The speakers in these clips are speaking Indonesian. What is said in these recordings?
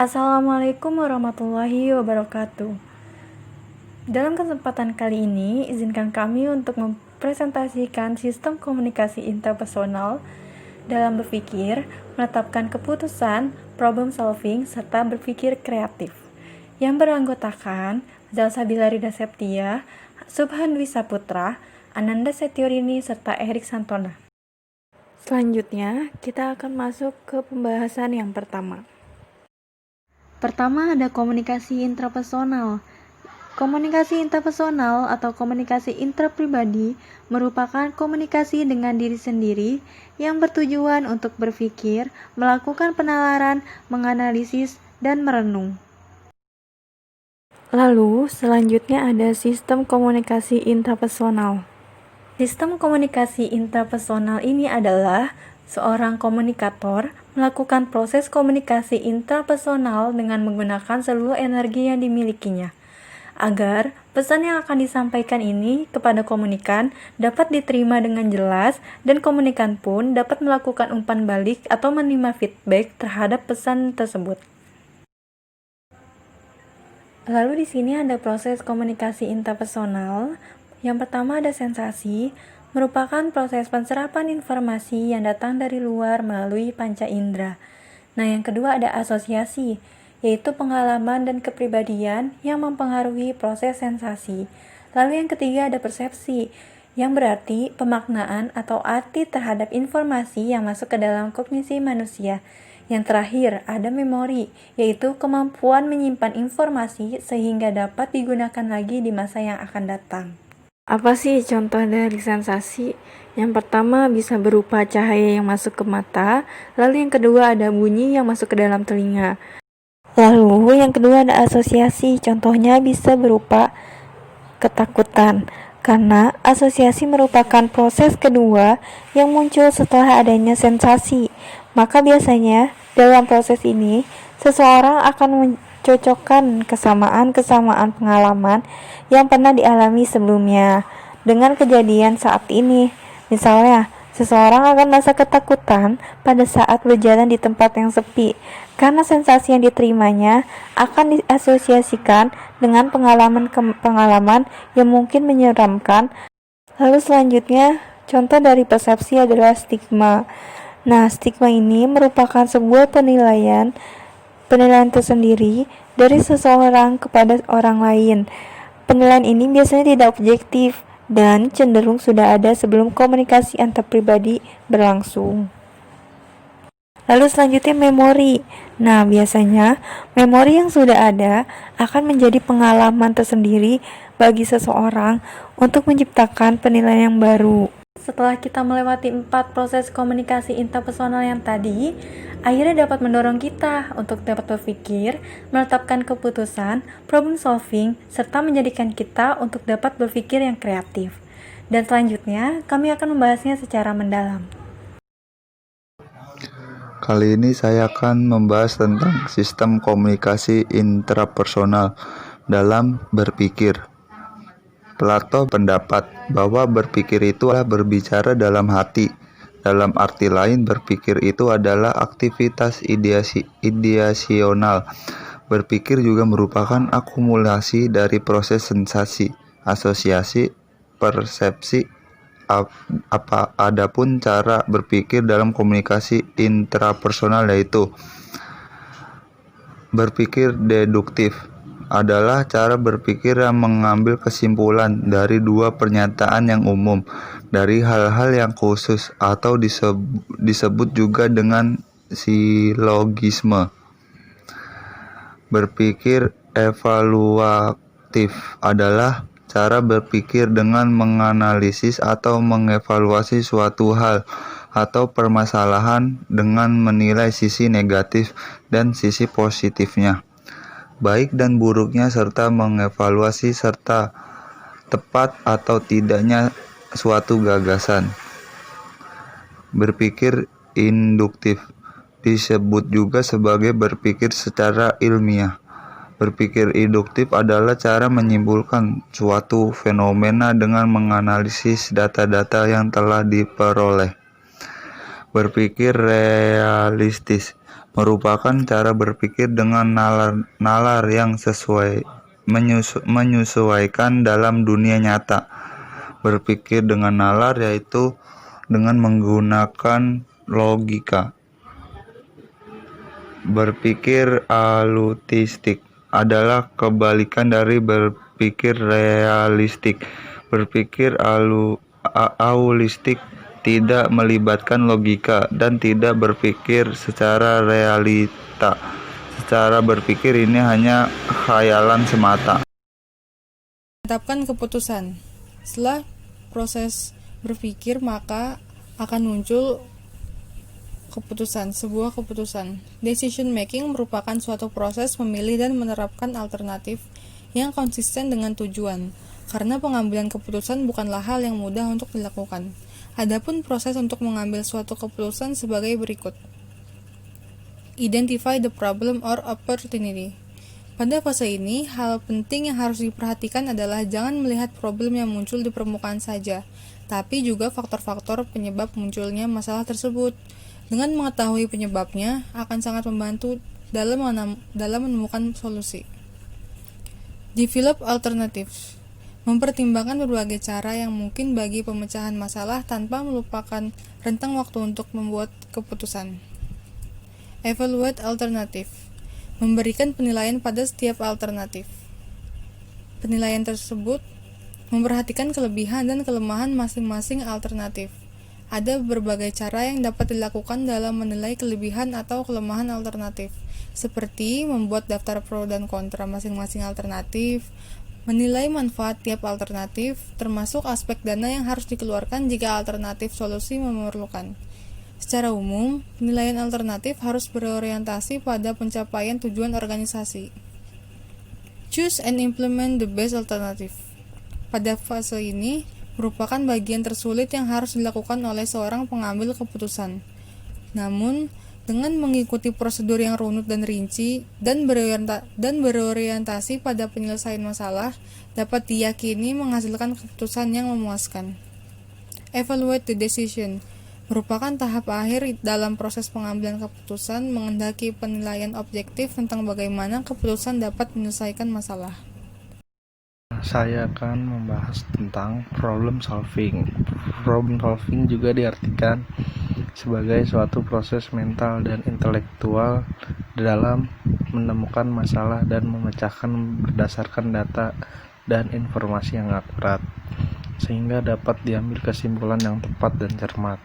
Assalamualaikum warahmatullahi wabarakatuh. Dalam kesempatan kali ini, izinkan kami untuk mempresentasikan sistem komunikasi interpersonal dalam berpikir, menetapkan keputusan, problem solving, serta berpikir kreatif, yang beranggotakan Zalsabila Rida Septia, Subhan Dwi Saputra, Ananda Setiorini, serta Erik Santona. Selanjutnya, kita akan masuk ke pembahasan yang pertama. Pertama ada komunikasi intrapersonal. Komunikasi interpersonal atau komunikasi intrapribadi merupakan komunikasi dengan diri sendiri yang bertujuan untuk berpikir, melakukan penalaran, menganalisis, dan merenung. Lalu, selanjutnya ada sistem komunikasi intrapersonal. Sistem komunikasi intrapersonal ini adalah seorang komunikator melakukan proses komunikasi intrapersonal dengan menggunakan seluruh energi yang dimilikinya, agar pesan yang akan disampaikan ini kepada komunikan dapat diterima dengan jelas dan komunikan pun dapat melakukan umpan balik atau menerima feedback terhadap pesan tersebut. Lalu di sini ada proses komunikasi intrapersonal. Yang pertama ada sensasi, merupakan proses penyerapan informasi yang datang dari luar melalui panca indera. Nah, yang kedua ada asosiasi, yaitu pengalaman dan kepribadian yang mempengaruhi proses sensasi. Lalu yang ketiga ada persepsi, yang berarti pemaknaan atau arti terhadap informasi yang masuk ke dalam kognisi manusia. Yang terakhir ada memori, yaitu kemampuan menyimpan informasi sehingga dapat digunakan lagi di masa yang akan datang. Apa sih contoh dari sensasi? Yang pertama bisa berupa cahaya yang masuk ke mata, lalu yang kedua ada bunyi yang masuk ke dalam telinga. Lalu yang kedua ada asosiasi, contohnya bisa berupa ketakutan, karena asosiasi merupakan proses kedua yang muncul setelah adanya sensasi. Maka biasanya dalam proses ini seseorang akan mencocokkan kesamaan-kesamaan pengalaman yang pernah dialami sebelumnya dengan kejadian saat ini. Misalnya, seseorang akan merasa ketakutan pada saat berjalan di tempat yang sepi, karena sensasi yang diterimanya akan diasosiasikan dengan pengalaman yang mungkin menyeramkan. Lalu selanjutnya, contoh dari persepsi adalah stigma. Nah, stigma ini merupakan sebuah penilaian tersendiri dari seseorang kepada orang lain. Penilaian ini biasanya tidak objektif dan cenderung sudah ada sebelum komunikasi antar pribadi berlangsung. Lalu selanjutnya memori. Nah, biasanya memori yang sudah ada akan menjadi pengalaman tersendiri bagi seseorang untuk menciptakan penilaian yang baru. Setelah kita melewati 4 proses komunikasi interpersonal yang tadi, akhirnya dapat mendorong kita untuk dapat berpikir, menetapkan keputusan, problem solving, serta menjadikan kita untuk dapat berpikir yang kreatif. Dan selanjutnya, kami akan membahasnya secara mendalam. Kali ini saya akan membahas tentang sistem komunikasi intrapersonal dalam berpikir. Plato pendapat bahwa berpikir itu adalah berbicara dalam hati. Dalam arti lain, berpikir itu adalah aktivitas ideasional. Berpikir juga merupakan akumulasi dari proses sensasi, asosiasi, persepsi. Adapun cara berpikir dalam komunikasi intrapersonal yaitu berpikir deduktif adalah cara berpikir yang mengambil kesimpulan dari dua pernyataan yang umum, dari hal-hal yang khusus, atau disebut juga dengan silogisme. Berpikir evaluatif adalah cara berpikir dengan menganalisis atau mengevaluasi suatu hal atau permasalahan dengan menilai sisi negatif dan sisi positifnya, baik dan buruknya, serta mengevaluasi serta tepat atau tidaknya suatu gagasan. Berpikir induktif disebut juga sebagai berpikir secara ilmiah. Berpikir induktif adalah cara menyimpulkan suatu fenomena dengan menganalisis data-data yang telah diperoleh. Berpikir realistis merupakan cara berpikir dengan nalar yang menyesuaikan dalam dunia nyata. Berpikir dengan nalar yaitu dengan menggunakan logika. Berpikir alutistik adalah kebalikan dari berpikir realistik. Berpikir aulistik tidak melibatkan logika dan tidak berpikir secara realita. Secara berpikir ini hanya khayalan semata. Menetapkan keputusan. Setelah proses berpikir, maka akan muncul sebuah keputusan. Decision making merupakan suatu proses memilih dan menerapkan alternatif yang konsisten dengan tujuan, karena pengambilan keputusan bukanlah hal yang mudah untuk dilakukan. Adapun proses untuk mengambil suatu keputusan sebagai berikut. Identify the problem or opportunity. Pada fase ini, hal penting yang harus diperhatikan adalah jangan melihat problem yang muncul di permukaan saja, tapi juga faktor-faktor penyebab munculnya masalah tersebut. Dengan mengetahui penyebabnya, akan sangat membantu dalam menemukan solusi. Develop alternatives. Mempertimbangkan berbagai cara yang mungkin bagi pemecahan masalah tanpa melupakan rentang waktu untuk membuat keputusan. Evaluate alternative. Memberikan penilaian pada setiap alternatif. Penilaian tersebut memperhatikan kelebihan dan kelemahan masing-masing alternatif. Ada berbagai cara yang dapat dilakukan dalam menilai kelebihan atau kelemahan alternatif, seperti membuat daftar pro dan kontra masing-masing alternatif, menilai manfaat tiap alternatif, termasuk aspek dana yang harus dikeluarkan jika alternatif solusi memerlukan. Secara umum, penilaian alternatif harus berorientasi pada pencapaian tujuan organisasi. Choose and implement the best alternative. Pada fase ini, merupakan bagian tersulit yang harus dilakukan oleh seorang pengambil keputusan. Namun, dengan mengikuti prosedur yang runut dan rinci dan berorientasi pada penyelesaian masalah, dapat diyakini menghasilkan keputusan yang memuaskan. Evaluate the decision merupakan tahap akhir dalam proses pengambilan keputusan, menghendaki penilaian objektif tentang bagaimana keputusan dapat menyelesaikan masalah. Saya akan membahas tentang problem solving. Problem solving juga diartikan sebagai suatu proses mental dan intelektual dalam menemukan masalah dan memecahkan berdasarkan data dan informasi yang akurat, sehingga dapat diambil kesimpulan yang tepat dan cermat.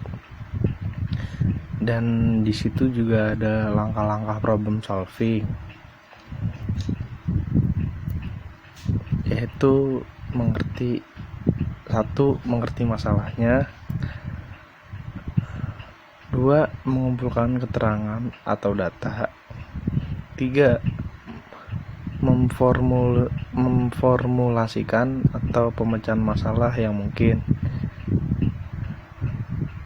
Dan di situ juga ada langkah-langkah problem solving, yaitu mengerti masalahnya, 2. mengumpulkan keterangan atau data, 3. memformulasikan atau pemecahan masalah yang mungkin,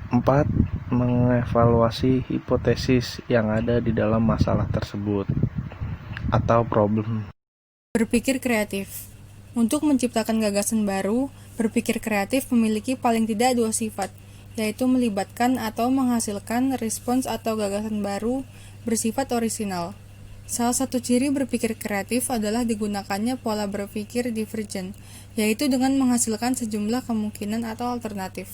4. mengevaluasi hipotesis yang ada di dalam masalah tersebut atau problem. Berpikir kreatif. Untuk menciptakan gagasan baru, berpikir kreatif memiliki paling tidak 2 sifat, yaitu melibatkan atau menghasilkan respons atau gagasan baru bersifat orisinal. Salah satu ciri berpikir kreatif adalah digunakannya pola berpikir divergen, yaitu dengan menghasilkan sejumlah kemungkinan atau alternatif.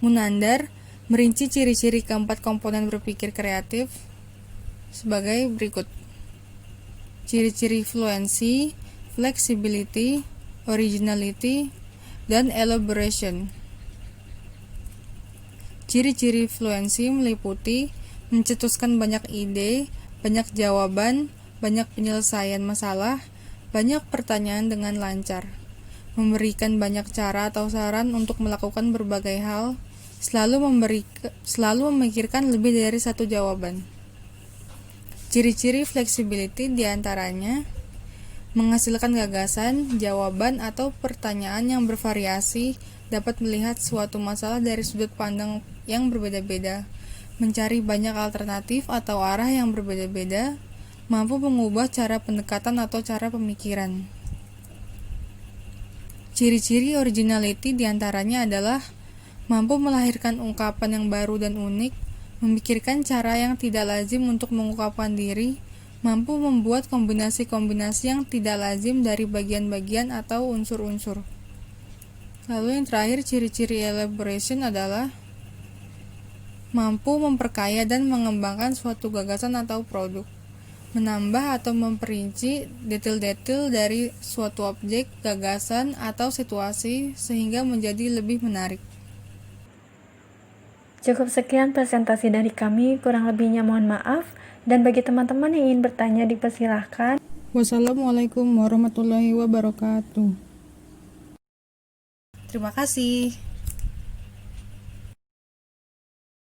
Munandar merinci ciri-ciri keempat komponen berpikir kreatif sebagai berikut. Ciri-ciri fluency, flexibility, originality, dan elaboration. Ciri-ciri fluency meliputi mencetuskan banyak ide, banyak jawaban, banyak penyelesaian masalah, banyak pertanyaan dengan lancar, memberikan banyak cara atau saran untuk melakukan berbagai hal, selalu memikirkan lebih dari satu jawaban. Ciri-ciri flexibility diantaranya menghasilkan gagasan, jawaban, atau pertanyaan yang bervariasi, dapat melihat suatu masalah dari sudut pandang yang berbeda-beda, mencari banyak alternatif atau arah yang berbeda-beda, mampu mengubah cara pendekatan atau cara pemikiran. Ciri-ciri originality diantaranya adalah mampu melahirkan ungkapan yang baru dan unik, memikirkan cara yang tidak lazim untuk mengungkapkan diri, mampu membuat kombinasi-kombinasi yang tidak lazim dari bagian-bagian atau unsur-unsur. Lalu yang terakhir, ciri-ciri elaboration adalah mampu memperkaya dan mengembangkan suatu gagasan atau produk, menambah atau memperinci detail-detail dari suatu objek, gagasan, atau situasi sehingga menjadi lebih menarik. Cukup sekian presentasi dari kami, kurang lebihnya mohon maaf, dan bagi teman-teman yang ingin bertanya dipersilahkan. Wassalamualaikum warahmatullahi wabarakatuh. Terima kasih.